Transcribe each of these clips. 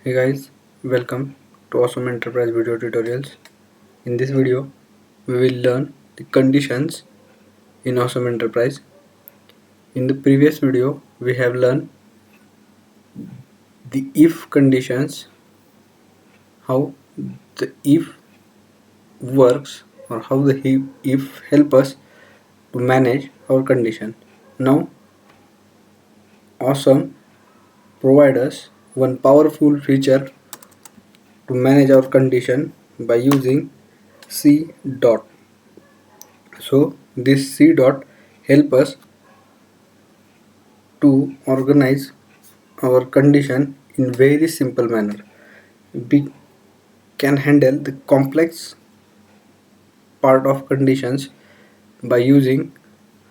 Hey guys, welcome to Awesome Enterprise video tutorials. In this video, we will learn the conditions in Awesome Enterprise. In the previous video, we have learned the if conditions, how the if works or how the if help us to manage our condition. Now, Awesome provide us one powerful feature to manage our condition by using C dot. So this C dot help us to organize our condition in very simple manner. We can handle the complex part of conditions by using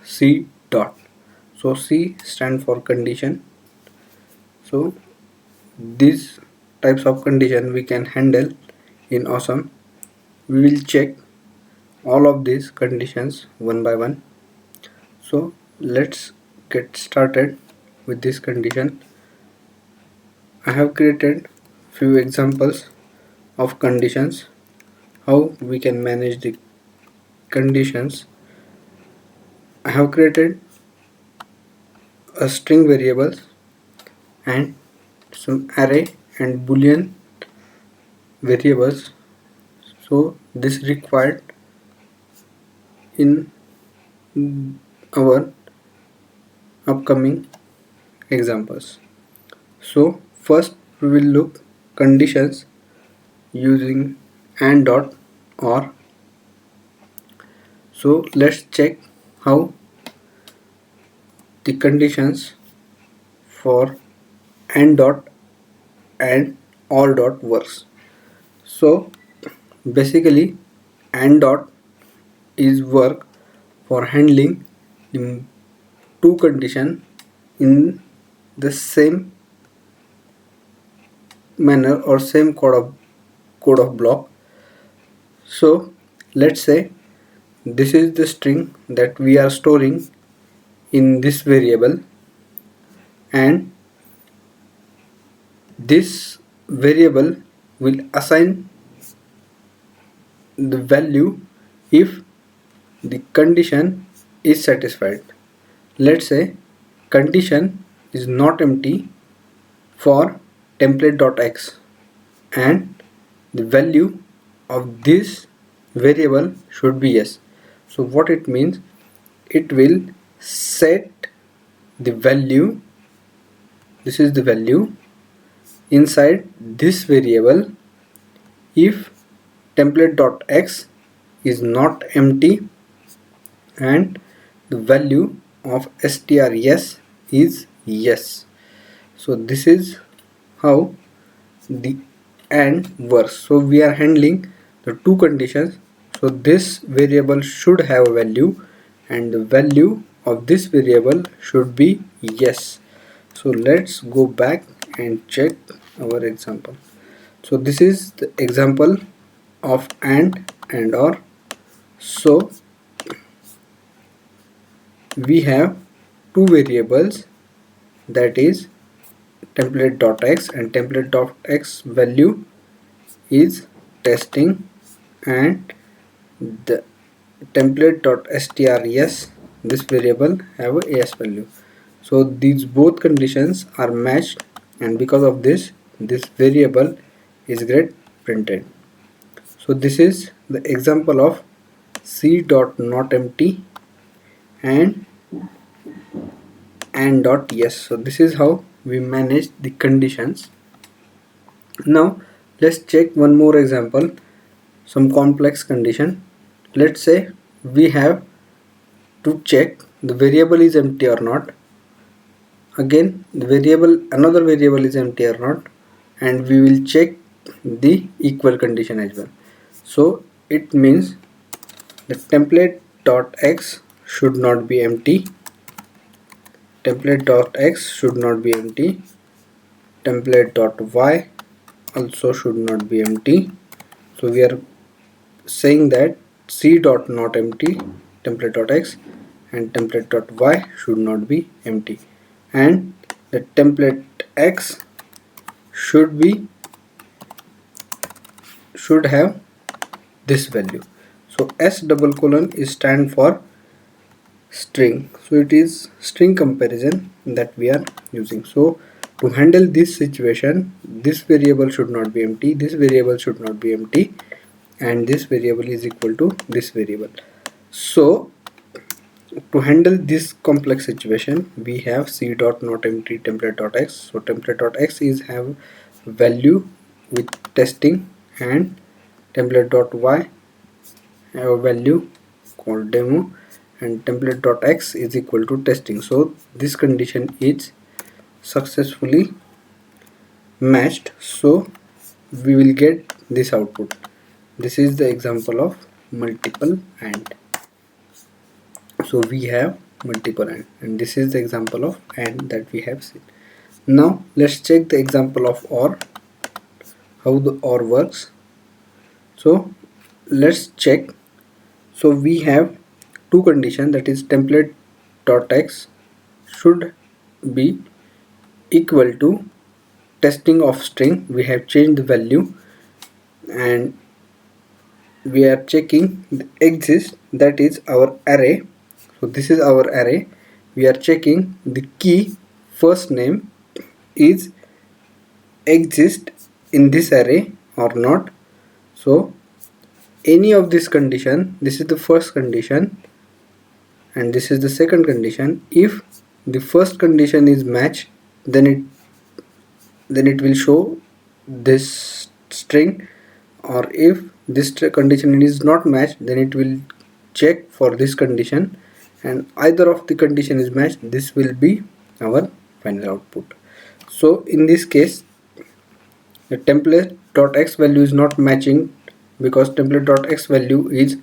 C dot. So C stand for condition. So these types of condition we can handle in Awesome. We will check all of these conditions one by one. So let's get started with this condition. I have created few examples of conditions, how we can manage the conditions. I have created a string variables and some array and boolean variables, so this required in our upcoming examples. So first we will look conditions using and dot or. So let's check how the conditions for and dot and or dot works. So basically and dot is work for handling the two condition in the same manner or same code of block. So let's say this is the string that we are storing in this variable, and this variable will assign the value if the condition is satisfied. Let's say condition is not empty for template.x and the value of this variable should be yes. So what it means, it will set the value, this is the value inside this variable if template.x is not empty and the value of str yes is yes. So this is how the AND works. So we are handling the two conditions. So this variable should have a value and the value of this variable should be yes. So let's go back and check our example. So this is the example of and or. So we have two variables, that is template.x, and template.x value is testing and the template.str yes, this variable have a yes value. So these both conditions are matched, and because of this variable is get printed. So this is the example of c dot not empty and dot yes. So this is how we manage the conditions. Now let's check one more example, some complex condition. Let's say we have to check the variable is empty or not, again the variable, another variable is empty or not, and we will check the equal condition as well. So it means the template.x should not be empty, template.x should not be empty, template.y also should not be empty. So we are saying that c dot not empty, template.x, and template.y should not be empty, and the template x should be should have this value. So S double colon is stand for string, so it is string comparison that we are using. So to handle this situation, this variable should not be empty, this variable should not be empty, and this variable is equal to this variable. So to handle this complex situation, we have c dot not empty template dot x. So template dot x is have value with testing, and template dot y have a value called demo, and template dot x is equal to testing. So this condition is successfully matched, so we will get this output. This is the example of multiple AND. So we have multiple and this is the example of AND that we have seen. Now let's check the example of OR, how the OR works. So let's check. So we have two conditions, that is template dot x should be equal to testing of string. We have changed the value and we are checking the exist, that is our array. So this is our array. We are checking the key first name is exist in this array or not. So any of this condition, this is the first condition and this is the second condition. If the first condition is matched, then it will show this string, or if this condition is not matched, then it will check for this condition, and either of the condition is matched, this will be our final output. So in this case, the template.x value is not matching because template.x value is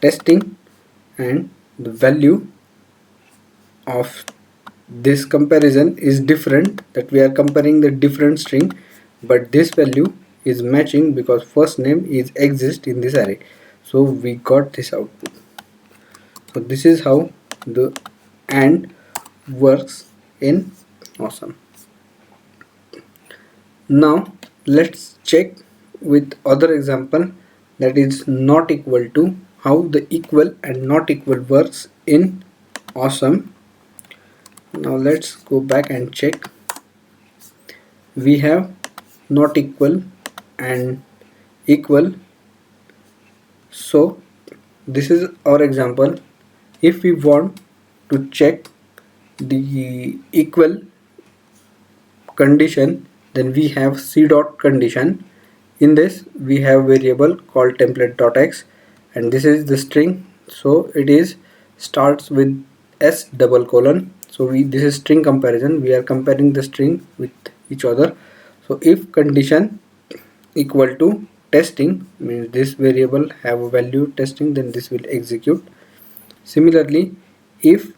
testing and the value of this comparison is different, that we are comparing the different string, but this value is matching because first name is exist in this array. So we got this output. So this is how the AND works in Awesome. Now let's check with other example, that is not equal to, how the equal and not equal works in Awesome. Now let's go back and check. We have not equal and equal. So this is our example. If we want to check the equal condition, then we have c dot condition. In this we have variable called template.x and this is the string. So it is starts with s double colon. So this is string comparison. We are comparing the string with each other. So if condition equal to testing, means this variable have a value testing, then this will execute. Similarly, if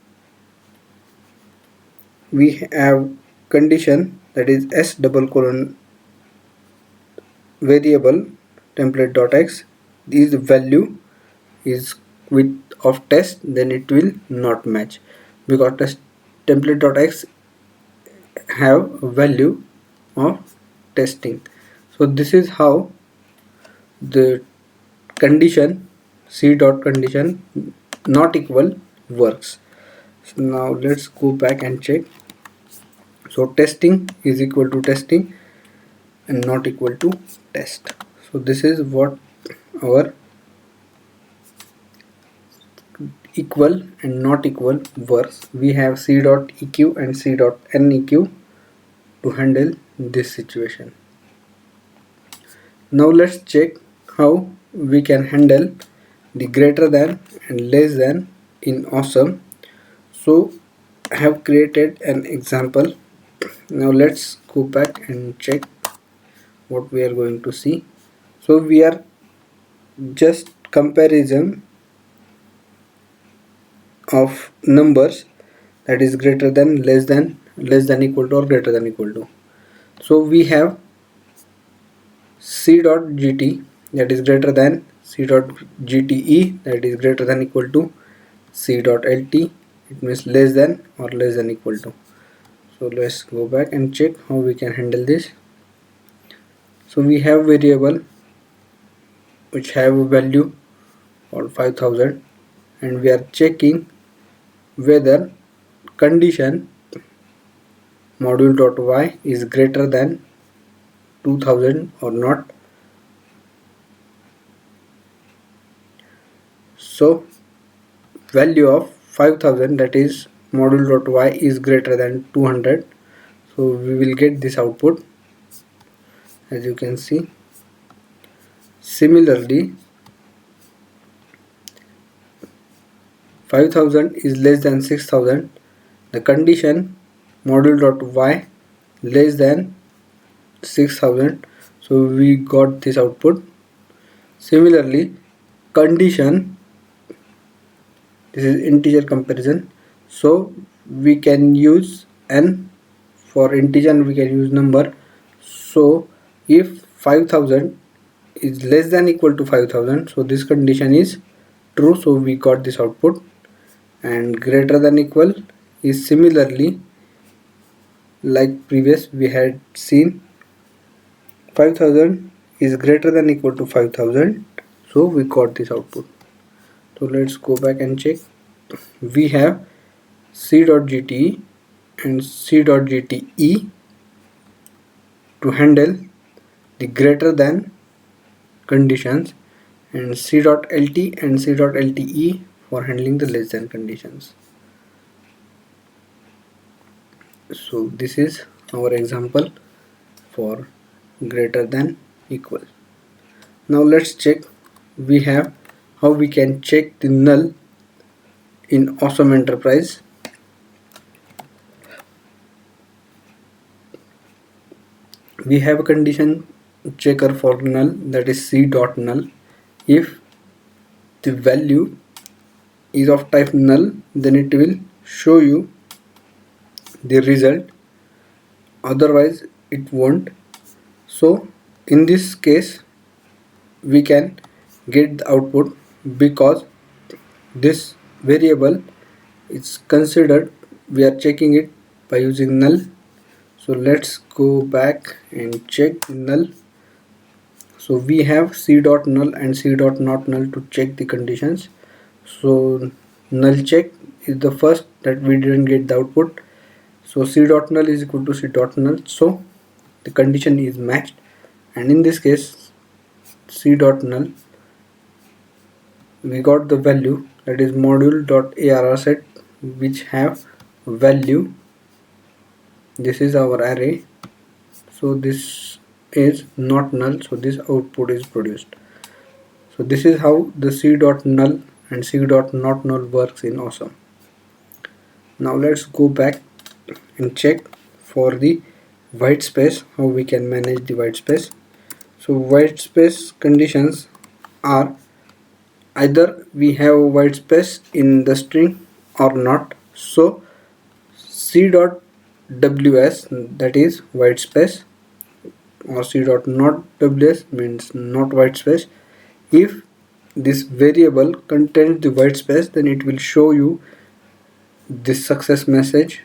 we have condition, that is s double colon variable template.x, this value is with of test, then it will not match because template.x have a value of testing. So this is how the condition c dot condition not equal works. So now let's go back and check. So testing is equal to testing and not equal to test. So this is what our equal and not equal works. We have c dot eq and c dot neq to handle this situation. Now let's check how we can handle the greater than and less than in Awesome. So I have created an example. Now let's go back and check what we are going to see. So we are just comparison of numbers, that is greater than, less than equal to, or greater than equal to. So we have c dot gt, that is greater than, c dot gte, that is greater than equal to, c dot lt, it means less than or less than equal to. So let's go back and check how we can handle this. So we have variable which have a value or 5000, and we are checking whether condition module.y is greater than 2000 or not. So value of 5000, that is module.y, is greater than 200, so we will get this output, as you can see. Similarly, 5000 is less than 6000, the condition module.y less than 6000, so we got this output. Similarly, condition, this is integer comparison, so we can use n. For integer we can use number, so if 5000 is less than equal to 5000, so this condition is true, so we got this output. And greater than equal is similarly like previous we had seen, 5000 is greater than equal to 5000, so we got this output. So let's go back and check. We have c.gte and c.gte to handle the greater than conditions, and c.lt and c.lte for handling the less than conditions. So this is our example for greater than equal. Now let's check, we have how we can check the null in Awesome Enterprise. We have a condition checker for null, that is c.null. If the value is of type null, then it will show you the result, otherwise it won't. So in this case we can get the output because this variable is considered, we are checking it by using null. So let's go back and check the null. So we have c.null and c.not null to check the conditions. So null check is the first, that we didn't get the output, so c.null is equal to c.null, so the condition is matched. And in this case c.null, we got the value, that is module.arr set, which have value, this is our array, so this is not null, so this output is produced. So this is how the c.null and c.not null works in Awesome. Now let's go back and check for the white space, how we can manage the white space. So white space conditions are either we have a white space in the string or not. So c.ws, that is white space, or c.not ws means not white space. If this variable contains the white space, then it will show you this success message,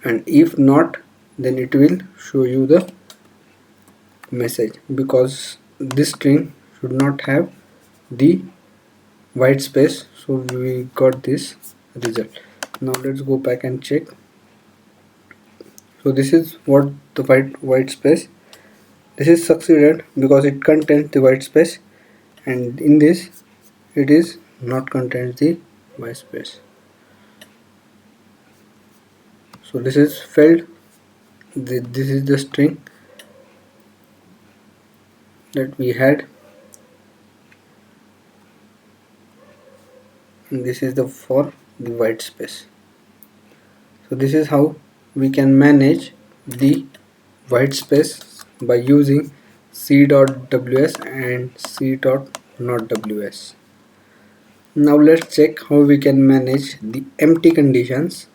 and if not, then it will show you the message, because this string should not have the white space, so we got this result. Now let's go back and check. So this is what the white space, this is succeeded because it contains the white space, and in this it is not contains the white space. So this is failed, this is the string that we had, and this is the for the white space. So this is how we can manage the white space by using c.ws and c.notws. Now let's check how we can manage the empty conditions.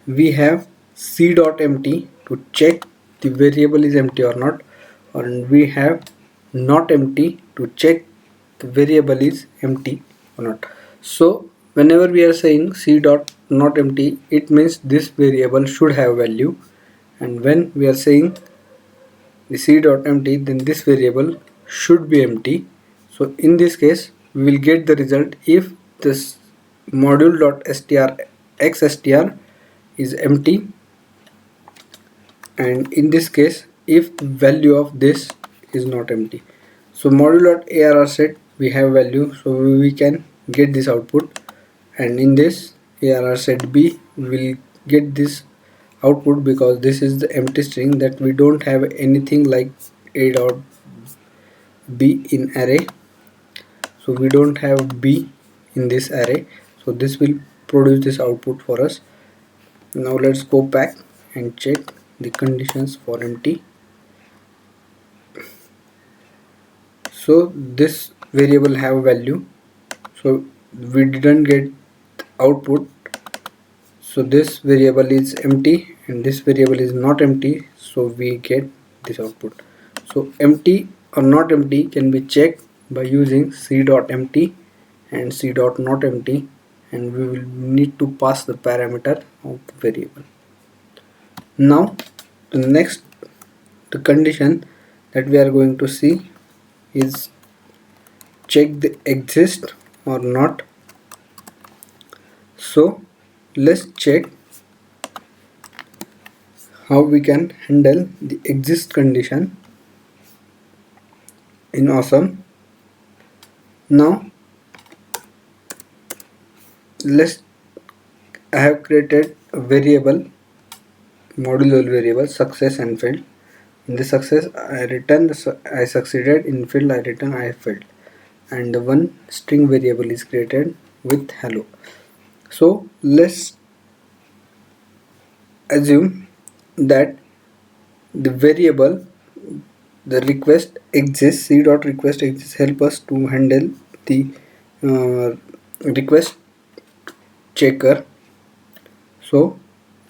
We have c.empty to check the variable is empty or not, and we have not empty to check the variable is empty or not. So whenever we are saying c.not empty, it means this variable should have value, and when we are saying the c dot empty, then this variable should be empty. So in this case we will get the result if this module dot str xstr is empty, and in this case if the value of this is not empty. So module dot arr set we have value, so we can get this output, and in this arr set b will get this output because this is the empty string, that we don't have anything like a dot b in array, so we don't have b in this array, so this will produce this output for us. Now let's go back and check the conditions for empty. So this variable have value, so we didn't get output, so this variable is empty and this variable is not empty, so we get this output. So empty or not empty can be checked by using c dot empty and c dot not empty, and we will need to pass the parameter of the variable. Now the condition that we are going to see is check the exist or not. So let's check how we can handle the exist condition in Awesome. Now I have created a variable, modular variable success and failed. In the success I return I succeeded, in failed I return I failed, and the one string variable is created with hello. So let's assume that the variable, the request exists, c dot request exists help us to handle the request checker. So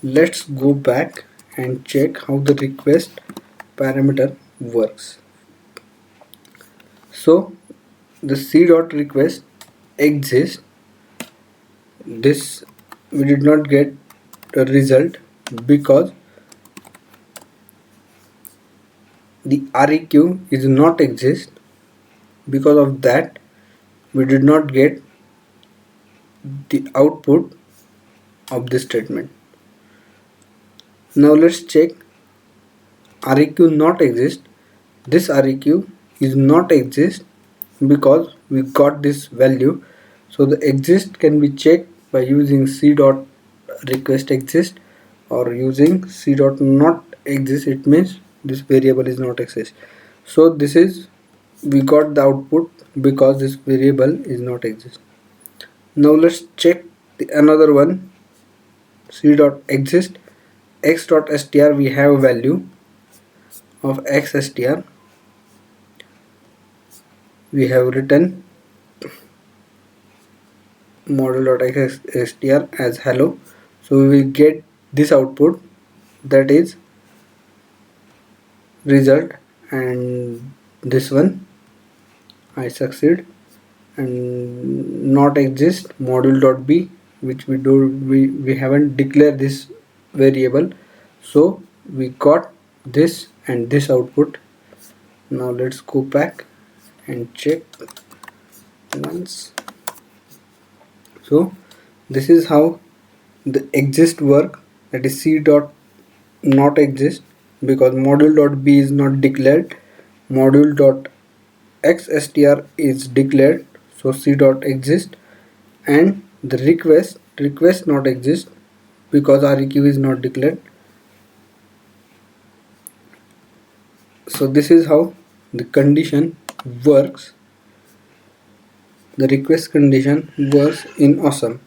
let's go back and check how the request parameter works. So the c dot request exists, this we did not get a result because the REQ is not exist. Because of that we did not get the output of this statement. Now let's check REQ not exist. This REQ is not exist because we got this value. So the exist can be checked by using c dot request exist or using c dot not exist. It means this variable is not exist. So this is, we got the output because this variable is not exist. Now let's check the another one, c dot exist x dot str. We have value of x str. We have written model.xstr as hello, so we will get this output, that is result, and this one I succeed, and not exist module.b, which we haven't declared this variable, so we got this and this output. Now let's go back and check once. So this is how the exist work, that is c dot not exist because module.b is not declared, module.xstr is declared, so c dot exist, and the request not exist because REQ is not declared. So this is how the condition works, the request condition works in Awesome.